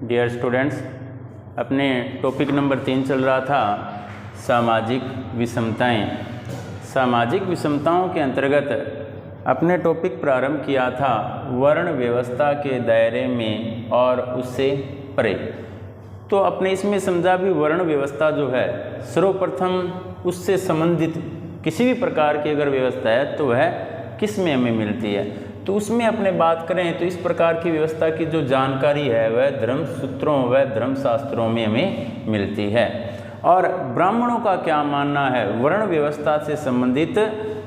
Dear students, अपने topic number 3 चल रहा था सामाजिक विषमताएं। सामाजिक विषमताओं के अंतर्गत अपने टॉपिक प्रारंभ किया था वर्ण व्यवस्था के दायरे में और उससे परे। तो अपने इसमें समझा भी वर्ण व्यवस्था जो है सर्वप्रथम उससे संबंधित किसी भी प्रकार की अगर व्यवस्था है तो वह किस में हमें मिलती है। तो उसमें अपने बात करें तो इस प्रकार की व्यवस्था की जो जानकारी है वह धर्म सूत्रों व धर्मशास्त्रों में हमें मिलती है। और ब्राह्मणों का क्या मानना है, वर्ण व्यवस्था से संबंधित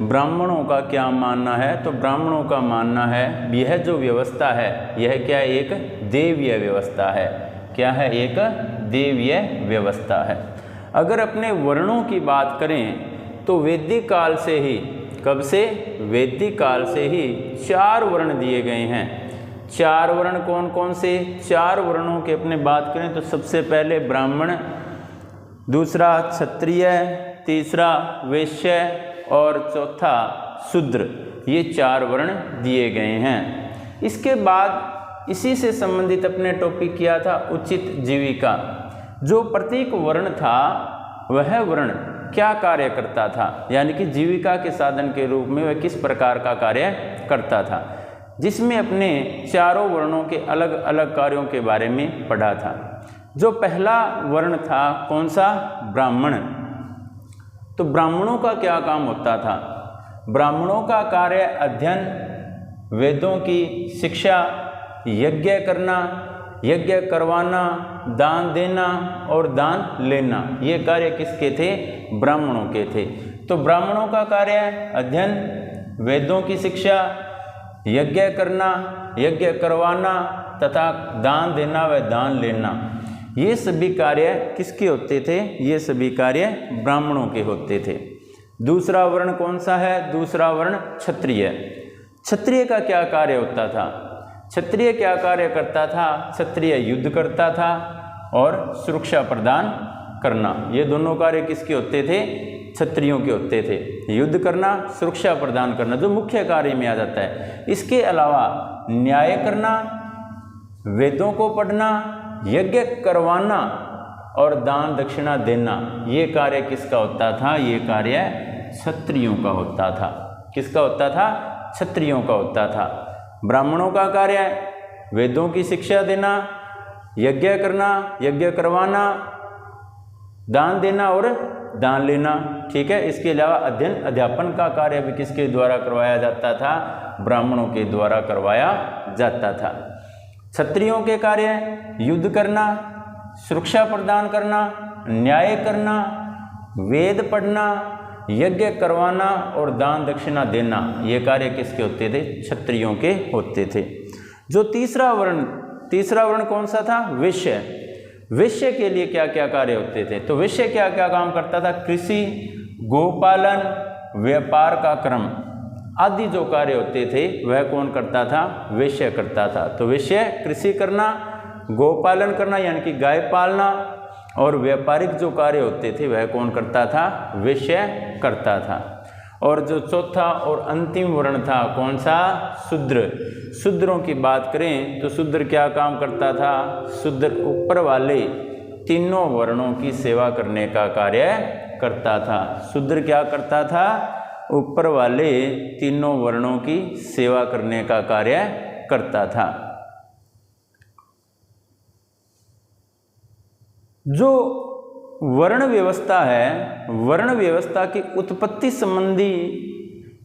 ब्राह्मणों का क्या मानना है, तो ब्राह्मणों का मानना है यह जो व्यवस्था है यह क्या एक देवीय व्यवस्था है। क्या है? एक देवीय व्यवस्था है। अगर अपने वर्णों की बात करें तो वैदिक काल से ही, कब से? वैदिक काल से ही 4 वर्ण दिए गए हैं। 4 वर्ण कौन कौन से? 4 वर्णों की अपने बात करें तो सबसे पहले ब्राह्मण, दूसरा क्षत्रिय, तीसरा वैश्य और चौथा शूद्र। ये 4 वर्ण दिए गए हैं। इसके बाद इसी से संबंधित अपने टॉपिक किया था उचित जीविका। जो प्रत्येक वर्ण था वह वर्ण क्या कार्य करता था, यानी कि जीविका के साधन के रूप में वह किस प्रकार का कार्य करता था, जिसमें अपने चारों वर्णों के अलग अलग कार्यों के बारे में पढ़ा था। जो पहला वर्ण था कौन सा? ब्राह्मण। तो ब्राह्मणों का क्या काम होता था? ब्राह्मणों का कार्य अध्ययन, वेदों की शिक्षा, यज्ञ करना, यज्ञ करवाना, दान देना और दान लेना, ये कार्य किसके थे? ब्राह्मणों के थे। तो ब्राह्मणों का कार्य अध्ययन, वेदों की शिक्षा, यज्ञ करना, यज्ञ करवाना तथा दान देना व दान लेना, ये सभी कार्य किसके होते थे? ये सभी कार्य ब्राह्मणों के होते थे। दूसरा वर्ण कौन सा है? दूसरा वर्ण क्षत्रिय। क्षत्रिय का क्या कार्य होता था? क्षत्रिय क्या कार्य करता था? क्षत्रिय युद्ध करता था और सुरक्षा प्रदान करना। ये दोनों कार्य किसके होते थे? क्षत्रियों के होते थे। युद्ध करना, सुरक्षा प्रदान करना जो मुख्य कार्य में आ जाता है। इसके अलावा न्याय करना, वेदों को पढ़ना, यज्ञ करवाना और दान दक्षिणा देना, ये कार्य किसका होता था? ये कार्य क्षत्रियों का होता था। किसका होता था? क्षत्रियों का होता था। ब्राह्मणों का कार्य वेदों की शिक्षा देना, यज्ञ करना, यज्ञ करवाना, दान देना और दान लेना। ठीक है। इसके अलावा अध्ययन अध्यापन का कार्य भी किसके द्वारा करवाया जाता था? ब्राह्मणों के द्वारा करवाया जाता था। क्षत्रियों के कार्य युद्ध करना, सुरक्षा प्रदान करना, न्याय करना, वेद पढ़ना, यज्ञ करवाना और दान दक्षिणा देना, ये कार्य किसके होते थे? क्षत्रियों के होते थे। जो तीसरा वर्ण कौन सा था? वैश्य। वैश्य के लिए क्या क्या कार्य होते थे? तो वैश्य क्या क्या काम करता था? कृषि, गोपालन, व्यापार का क्रम आदि जो कार्य होते थे वह कौन करता था? वैश्य करता था। तो वैश्य कृषि करना, गोपालन करना यानी कि गाय पालना और व्यापारिक जो कार्य होते थे वह कौन करता था? वैश्य करता था। और जो चौथा और अंतिम वर्ण था कौन सा? शूद्र। शूद्रों की बात करें तो शूद्र क्या काम करता था? शूद्र ऊपर वाले तीनों वर्णों की सेवा करने का कार्य करता था। शूद्र क्या करता था? ऊपर वाले तीनों वर्णों की सेवा करने का कार्य करता था। जो वर्ण व्यवस्था है, वर्ण व्यवस्था की उत्पत्ति संबंधी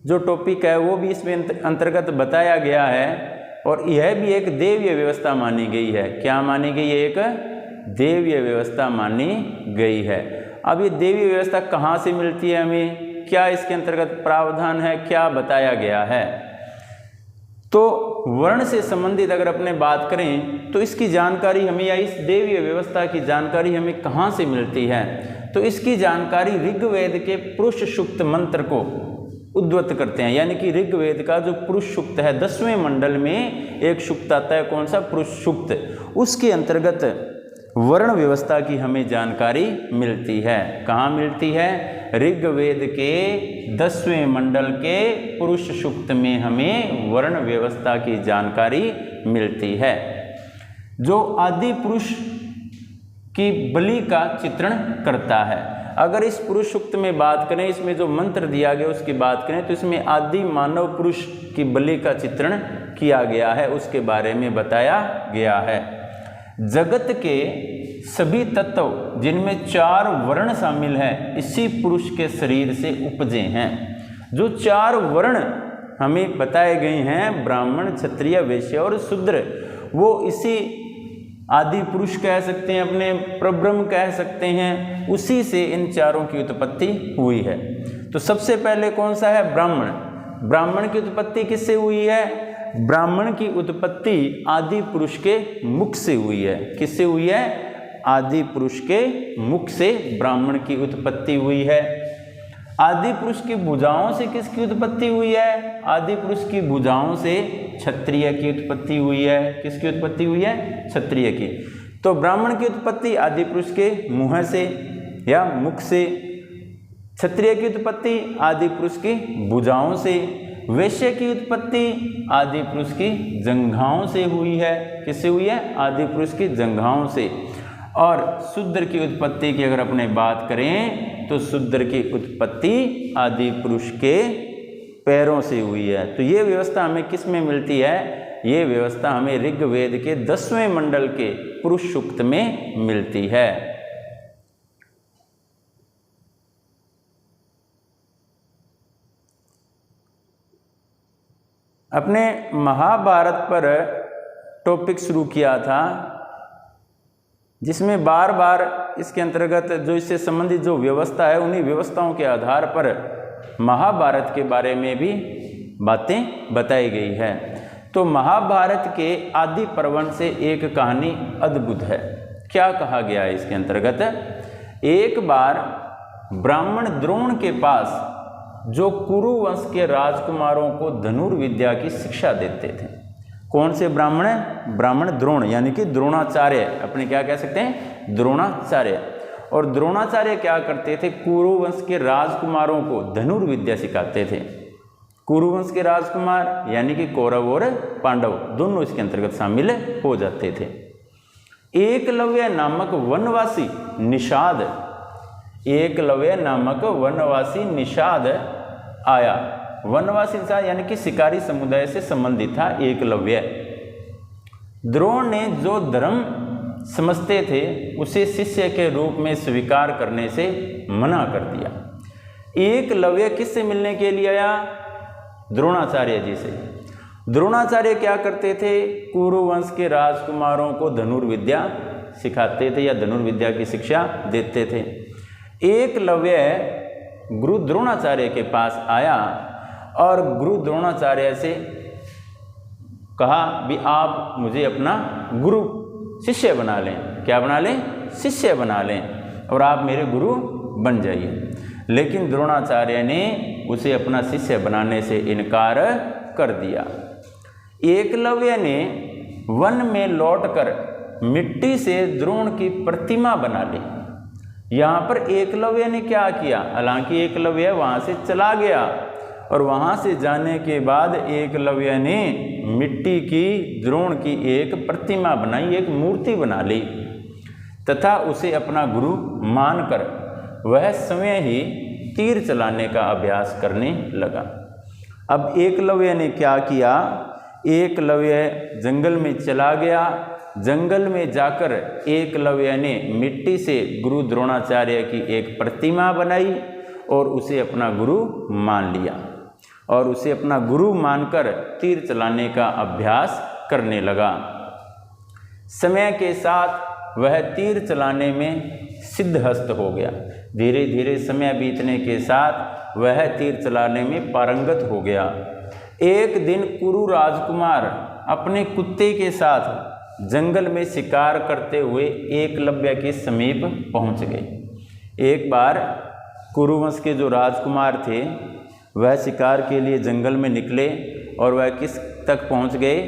जो टॉपिक है वो भी इसमें अंतर्गत बताया गया है और यह भी एक देवीय व्यवस्था मानी गई है। क्या मानी गई है? एक देवीय व्यवस्था मानी गई है। अब ये देवीय व्यवस्था कहाँ से मिलती है हमें? क्या इसके अंतर्गत प्रावधान है? क्या बताया गया है? तो वर्ण से संबंधित अगर अपने बात करें तो इसकी जानकारी हमें, या इस देवीय व्यवस्था की जानकारी हमें कहाँ से मिलती है? तो इसकी जानकारी ऋग्वेद के पुरुष सूक्त मंत्र को उद्धृत करते हैं। यानी कि ऋग्वेद का जो पुरुष सूक्त है 10वें मंडल में एक सूक्त आता है, कौन सा? पुरुष सूक्त। उसके अंतर्गत वर्ण व्यवस्था की हमें जानकारी मिलती है। कहाँ मिलती है? ऋग्वेद के 10वें मंडल के पुरुष सूक्त में हमें वर्ण व्यवस्था की जानकारी मिलती है। जो आदि पुरुष की बलि का चित्रण करता है। अगर इस पुरुष सूक्त में बात करें, इसमें जो मंत्र दिया गया उसकी बात करें, तो इसमें आदि मानव पुरुष की बलि का चित्रण किया गया है, उसके बारे में बताया गया है। जगत के सभी तत्व जिनमें 4 वर्ण शामिल हैं, इसी पुरुष के शरीर से उपजे हैं। जो 4 वर्ण हमें बताए गए हैं, ब्राह्मण, क्षत्रिय, वैश्य और शूद्र, वो इसी आदि पुरुष कह सकते हैं, अपने परब्रह्म कह सकते हैं, उसी से इन चारों की उत्पत्ति हुई है। तो सबसे पहले कौन सा है? ब्राह्मण। ब्राह्मण की उत्पत्ति किससे हुई है? ब्राह्मण की उत्पत्ति आदि पुरुष के मुख से हुई है। किससे हुई है? आदि पुरुष के मुख से ब्राह्मण की उत्पत्ति हुई है। आदि पुरुष की भुजाओं से किसकी उत्पत्ति हुई है? आदि पुरुष की भुजाओं से क्षत्रिय की उत्पत्ति हुई है। किसकी उत्पत्ति हुई है? क्षत्रिय की। तो ब्राह्मण की उत्पत्ति आदि पुरुष के मुंह से या मुख से, क्षत्रिय की उत्पत्ति आदि पुरुष की भुजाओं से, वैश्य की उत्पत्ति आदि पुरुष की जंघाओं से हुई है। किससे हुई है? आदि पुरुष की जंघाओं से। और शूद्र की उत्पत्ति की अगर अपने बात करें तो शूद्र की उत्पत्ति आदि पुरुष के पैरों से हुई है। तो ये व्यवस्था हमें किस में मिलती है? ये व्यवस्था हमें ऋग्वेद के 10वें मंडल के पुरुष सूक्त में मिलती है। अपने महाभारत पर टॉपिक शुरू किया था, जिसमें बार बार इसके अंतर्गत जो इससे संबंधित जो व्यवस्था है, उन्हीं व्यवस्थाओं के आधार पर महाभारत के बारे में भी बातें बताई गई है। तो महाभारत के आदि पर्व से एक कहानी अद्भुत है। क्या कहा गया है इसके अंतर्गत? एक बार ब्राह्मण द्रोण के पास जो कुरु वंश के राजकुमारों को धनुर्विद्या की शिक्षा देते थे। कौन से ब्राह्मण? ब्राह्मण द्रोण, यानी कि द्रोणाचार्य, अपने क्या कह सकते हैं? द्रोणाचार्य। और द्रोणाचार्य क्या करते थे? कुरु वंश के राजकुमारों को धनुर्विद्या सिखाते थे। कुरु वंश के राजकुमार यानी कि कौरव और पांडव दोनों इसके अंतर्गत शामिल हो जाते थे। एकलव्य नामक वनवासी निषाद, एकलव्य नामक वनवासी निषाद आया। वनवासी निषाद यानी कि शिकारी समुदाय से संबंधित था एकलव्य। द्रोण ने जो धर्म समझते थे उसे शिष्य के रूप में स्वीकार करने से मना कर दिया। एकलव्य किससे मिलने के लिए आया? द्रोणाचार्य जी से। द्रोणाचार्य क्या करते थे? कुरु वंश के राजकुमारों को धनुर्विद्या सिखाते थे या धनुर्विद्या की शिक्षा देते थे। एकलव्य गुरु द्रोणाचार्य के पास आया और गुरु द्रोणाचार्य से कहा भी आप मुझे अपना गुरु शिष्य बना लें। क्या बना लें? शिष्य बना लें, और आप मेरे गुरु बन जाइए। लेकिन द्रोणाचार्य ने उसे अपना शिष्य बनाने से इनकार कर दिया। एकलव्य ने वन में लौटकर मिट्टी से द्रोण की प्रतिमा बना ली। यहाँ पर एकलव्य ने क्या किया? हालांकि एकलव्य वहाँ से चला गया और वहाँ से जाने के बाद एकलव्य ने मिट्टी की द्रोण की एक प्रतिमा बनाई, एक मूर्ति बना ली तथा उसे अपना गुरु मानकर वह स्वयं ही तीर चलाने का अभ्यास करने लगा। अब एकलव्य ने क्या किया? एकलव्य जंगल में चला गया। जंगल में जाकर एकलव्य ने मिट्टी से गुरु द्रोणाचार्य की एक प्रतिमा बनाई और उसे अपना गुरु मान लिया और उसे अपना गुरु मानकर तीर चलाने का अभ्यास करने लगा। समय के साथ वह तीर चलाने में सिद्धहस्त हो गया। धीरे धीरे समय बीतने के साथ वह तीर चलाने में पारंगत हो गया। एक दिन कुरु राजकुमार अपने कुत्ते के साथ जंगल में शिकार करते हुए एकलव्य के समीप पहुंच गए। एक बार कुरुवंश के जो राजकुमार थे वह शिकार के लिए जंगल में निकले और वह किस तक पहुंच गए?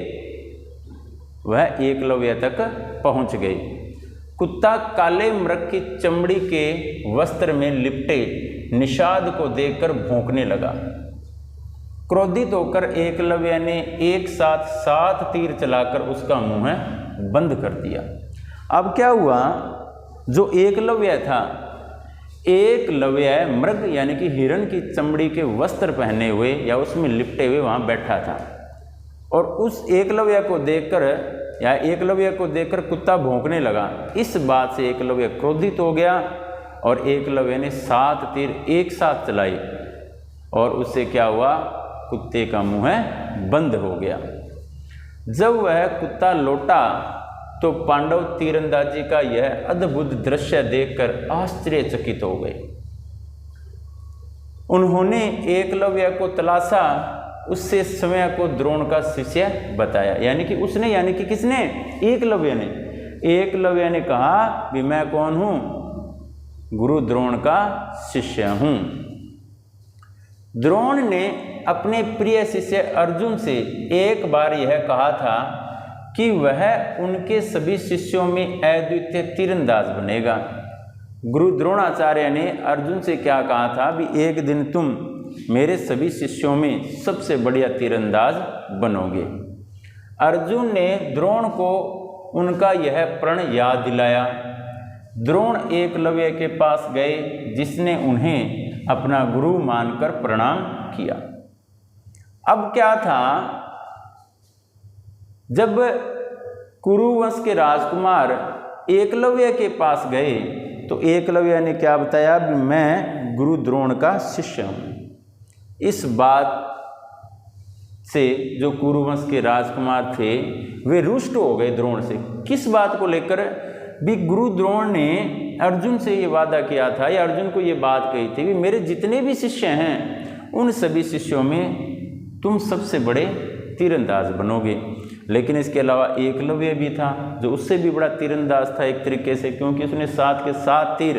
वह एकलव्य तक पहुंच गए। कुत्ता काले मृग की चमड़ी के वस्त्र में लिपटे निषाद को देखकर भौंकने लगा। क्रोधित होकर एकलव्य ने एक साथ 7 तीर चलाकर उसका मुंह बंद कर दिया। अब क्या हुआ, जो एकलव्य था, एकलव्य मृग यानी कि हिरण की चमड़ी के वस्त्र पहने हुए या उसमें लिपटे हुए वहाँ बैठा था, और उस एकलव्य को देखकर या एकलव्य को देखकर कुत्ता भौंकने लगा। इस बात से एकलव्य क्रोधित हो गया और एकलव्य ने 7 तीर एक साथ चलाई और उससे क्या हुआ, कुत्ते का मुंह बंद हो गया। जब वह कुत्ता लौटा तो पांडव तीरंदाजी का यह अद्भुत दृश्य देखकर आश्चर्यचकित हो गए। उन्होंने एकलव्य को तलाशा, उससे स्वयं को द्रोण का शिष्य बताया। यानी कि उसने, यानी कि किसने, एकलव्य ने। एकलव्य ने कहा कि मैं कौन हूं, गुरु द्रोण का शिष्य हूं। द्रोण ने अपने प्रिय शिष्य अर्जुन से एक बार यह कहा था कि वह उनके सभी शिष्यों में अद्वितीय तीरंदाज बनेगा। गुरु द्रोणाचार्य ने अर्जुन से क्या कहा था भी एक दिन तुम मेरे सभी शिष्यों में सबसे बढ़िया तीरंदाज बनोगे। अर्जुन ने द्रोण को उनका यह प्रण याद दिलाया। द्रोण एकलव्य के पास गए, जिसने उन्हें अपना गुरु मानकर प्रणाम किया। अब क्या था, जब कुरुवंश के राजकुमार एकलव्य के पास गए तो एकलव्य ने क्या बताया, मैं गुरु द्रोण का शिष्य हूँ। इस बात से जो कुरुवंश के राजकुमार थे वे रुष्ट हो गए द्रोण से। किस बात को लेकर, भी गुरु द्रोण ने अर्जुन से ये वादा किया था या अर्जुन को ये बात कही थी कि मेरे जितने भी शिष्य हैं उन सभी शिष्यों में तुम सबसे बड़े तीरंदाज बनोगे। लेकिन इसके अलावा एकलव्य भी था जो उससे भी बड़ा तीरंदाज था एक तरीके से, क्योंकि उसने 7 के 7 तीर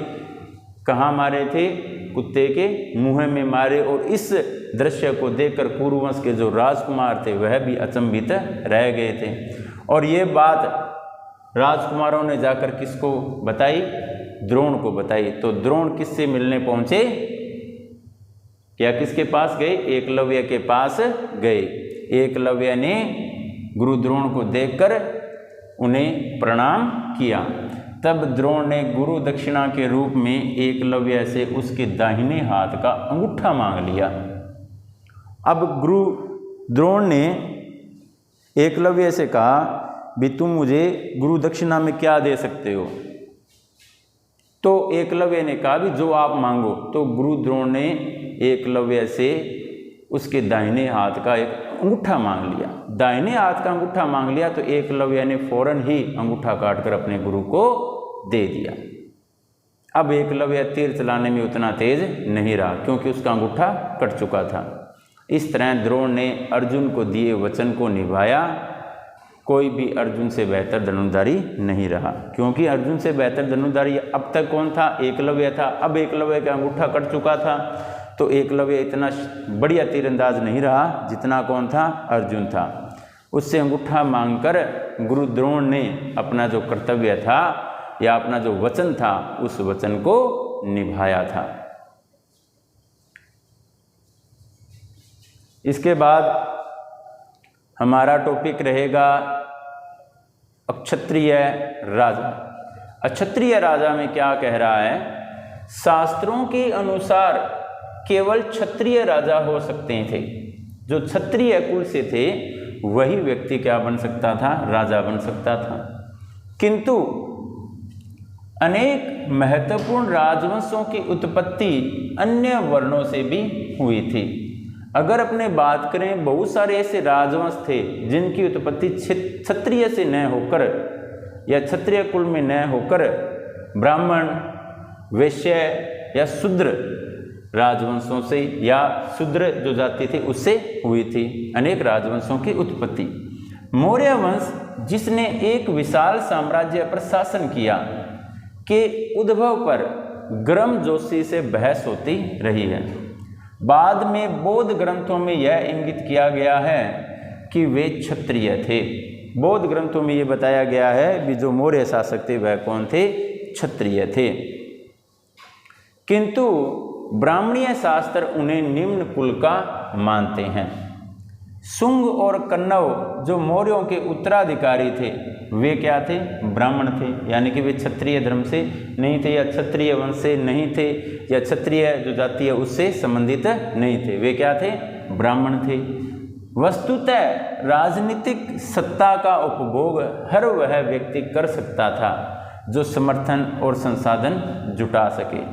कहाँ मारे थे, कुत्ते के मुंह में मारे। और इस दृश्य को देखकर कुरुवंश के जो राजकुमार थे वह भी अचंभित रह गए थे। और ये बात राजकुमारों ने जाकर किसको बताई, द्रोण को बताई। तो द्रोण किससे मिलने पहुंचे, क्या किसके पास गए, एकलव्य के पास गए। एकलव्य ने गुरु द्रोण को देखकर उन्हें प्रणाम किया। तब द्रोण ने गुरु दक्षिणा के रूप में एकलव्य से उसके दाहिने हाथ का अंगूठा मांग लिया। अब गुरु द्रोण ने एकलव्य से कहा भी तुम मुझे गुरु दक्षिणा में क्या दे सकते हो। तो एकलव्य ने कहा भी जो आप मांगो। तो गुरु द्रोण ने एकलव्य से उसके दाहिने हाथ का एक अंगूठा मांग लिया। दाहिने हाथ का अंगूठा मांग लिया तो एकलव्य ने फौरन ही अंगूठा काटकर अपने गुरु को दे दिया। अब एकलव्य तीर चलाने में उतना तेज नहीं रहा क्योंकि उसका अंगूठा कट चुका था। इस तरह द्रोण ने अर्जुन को दिए वचन को निभाया। कोई भी अर्जुन से बेहतर धनुर्धारी नहीं रहा, क्योंकि अर्जुन से बेहतर धनुर्धारी अब तक कौन था, एकलव्य था। अब एकलव्य का अंगूठा कट चुका था तो एकलव्य इतना बढ़िया तीरंदाज नहीं रहा जितना कौन था, अर्जुन था। उससे अंगूठा मांगकर गुरु द्रोण ने अपना जो कर्तव्य था या अपना जो वचन था उस वचन को निभाया था। इसके बाद हमारा टॉपिक रहेगा अक्षत्रिय राजा। अक्षत्रिय राजा में क्या कह रहा है, शास्त्रों के अनुसार केवल क्षत्रिय राजा हो सकते थे। जो क्षत्रिय कुल से थे वही व्यक्ति क्या बन सकता था, राजा बन सकता था। किंतु अनेक महत्वपूर्ण राजवंशों की उत्पत्ति अन्य वर्णों से भी हुई थी। अगर अपने बात करें, बहुत सारे ऐसे राजवंश थे जिनकी उत्पत्ति क्षत्रिय से न होकर या क्षत्रिय कुल में न होकर ब्राह्मण, वैश्य या शूद्र राजवंशों से या शूद्र जो जाति थी उससे हुई थी अनेक राजवंशों की उत्पत्ति। मौर्य वंश जिसने एक विशाल साम्राज्य पर शासन किया के उद्भव पर गर्मजोशी से बहस होती रही है। बाद में बौद्ध ग्रंथों में यह इंगित किया गया है कि वे क्षत्रिय थे। बौद्ध ग्रंथों में यह बताया गया है कि जो मौर्य शासक थे वह कौन थे, क्षत्रिय थे। किंतु ब्राह्मणीय शास्त्र उन्हें निम्न कुल का मानते हैं। शुंग और कन्नव जो मौर्यों के उत्तराधिकारी थे वे क्या थे? ब्राह्मण थे, यानी कि वे क्षत्रिय धर्म से नहीं थे या क्षत्रिय वंश से नहीं थे या क्षत्रिय जो जाति है उससे संबंधित नहीं थे। वे क्या थे? ब्राह्मण थे। वस्तुतः राजनीतिक सत्ता का उपभोग हर वह व्यक्ति कर सकता था जो समर्थन और संसाधन जुटा सके।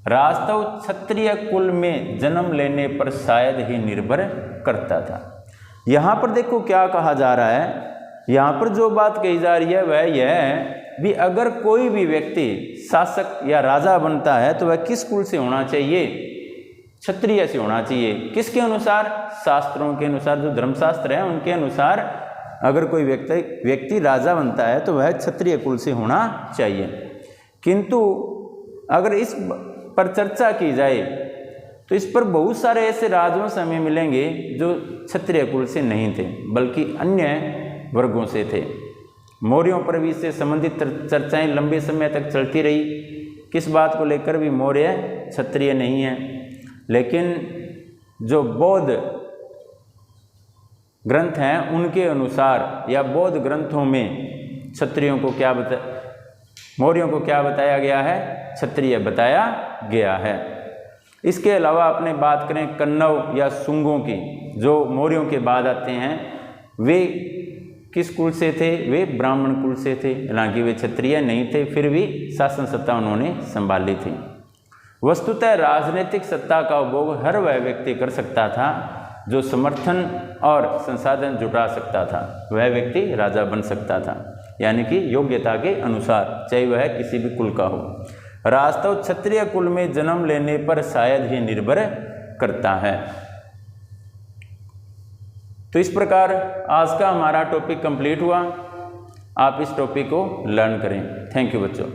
राजतव क्षत्रिय कुल में जन्म लेने पर शायद ही निर्भर करता था। यहाँ पर देखो क्या कहा जा रहा है, यहाँ पर जो बात कही जा रही है वह यह है भी अगर कोई भी व्यक्ति शासक या राजा बनता है तो वह किस कुल से होना चाहिए? क्षत्रिय से होना चाहिए। किसके अनुसार? शास्त्रों के अनुसार, जो धर्मशास्त्र है उनके अनुसार अगर कोई व्यक्ति राजा बनता है तो वह क्षत्रिय कुल से होना चाहिए। किंतु अगर इस पर चर्चा की जाए तो इस पर बहुत सारे ऐसे राजवंश हमें मिलेंगे जो क्षत्रिय कुल से नहीं थे बल्कि अन्य वर्गों से थे। मौर्यों पर भी इससे संबंधित चर्चाएं लंबे समय तक चलती रही। किस बात को लेकर भी मौर्य क्षत्रिय नहीं है, लेकिन जो बौद्ध ग्रंथ हैं उनके अनुसार या बौद्ध ग्रंथों में क्षत्रियों को क्या मौर्यों को क्या बताया गया है? क्षत्रिय बताया गया है। इसके अलावा अपने बात करें कन्नव या शुंगों की, जो मौर्यों के बाद आते हैं, वे किस कुल से थे? वे ब्राह्मण कुल से थे, हालांकि वे क्षत्रिय नहीं थे, फिर भी शासन सत्ता उन्होंने संभाली थी। वस्तुतः राजनीतिक सत्ता का उपभोग हर वह व्यक्ति कर सकता था जो समर्थन और संसाधन जुटा सकता था। वह व्यक्ति राजा बन सकता था, यानी कि योग्यता के अनुसार, चाहे वह किसी भी कुल का हो। राजतव क्षत्रिय कुल में जन्म लेने पर शायद ही निर्भर करता है। तो इस प्रकार आज का हमारा टॉपिक कंप्लीट हुआ। आप इस टॉपिक को लर्न करें। थैंक यू बच्चों।